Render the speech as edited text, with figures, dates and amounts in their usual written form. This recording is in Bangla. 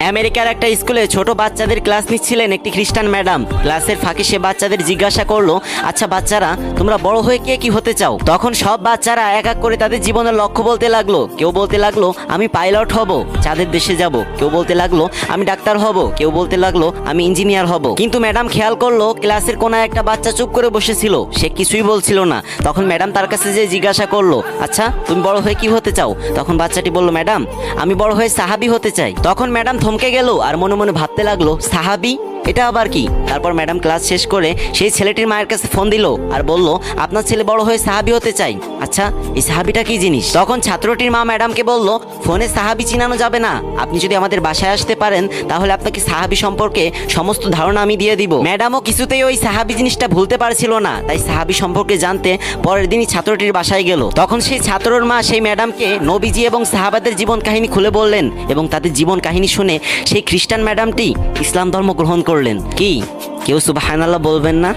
আমেরিকার একটা স্কুলে ছোট বাচ্চাদের ক্লাস নিচ্ছিলেন একটি খ্রিস্টান ম্যাডাম। ক্লাসের ফাঁকে সে বাচ্চাদের জিজ্ঞাসা করলো, আচ্ছা বাচ্চারা, তোমরা বড় হয়ে কে কি হতে চাও? তখন সব বাচ্চারা এক এক করে তাদের জীবনের লক্ষ্য বলতে লাগলো। কেউ বলতে লাগলো আমি পাইলট হব, চাঁদের দেশে যাব। কেউ বলতে লাগলো আমি ডাক্তার হব। কেউ বলতে লাগলো আমি ইঞ্জিনিয়ার হব। কিন্তু ম্যাডাম খেয়াল করলো ক্লাসের কোনায় একটা বাচ্চা চুপ করে বসেছিল, সে কিছুই বলছিল না। তখন ম্যাডাম তার কাছে যে জিজ্ঞাসা করলো, আচ্ছা তুমি বড় হয়ে কি হতে চাও? তখন বাচ্চাটি বলল, ম্যাডাম আমি বড় হয়ে সাহাবী হতে চাই। তখন ম্যাডাম থমকে গেল আর মনে মনে ভাবতে লাগলো, সাহাবী, এটা আবার কি? তারপর ম্যাডাম ক্লাস শেষ করে সেই ছেলেটির মায়ের কাছে ফোন দিল আর বলল, আপনার ছেলে বড় হয়ে সাহাবী হতে চাই। আচ্ছা এই সাহাবীটা কি জিনিস? তখন ছাত্রটির মা ম্যাডামকে বলল, ফোনে সাহাবী চিনানো যাবে না, আপনি যদি আমাদের বাসায় আসতে পারেন তাহলে আপনাকে সাহাবী সম্পর্কে সমস্ত ধারণা আমি দিয়ে দিব। ম্যাডামও কিছুতেই ওই সাহাবী জিনিসটা ভুলতে পারছিল না, তাই সাহাবী সম্পর্কে জানতে পরের দিনই ছাত্রটির বাসায় গেল। তখন সেই ছাত্রর মা সেই ম্যাডামকে নবীজি এবং সাহাবাদের জীবন কাহিনী খুলে বললেন এবং তাদের জীবন কাহিনী শুনে সেই খ্রিস্টান ম্যাডামটি ইসলাম ধর্ম গ্রহণ করলেন। কি কেউ সুবহানাল্লাহ বলবেন না?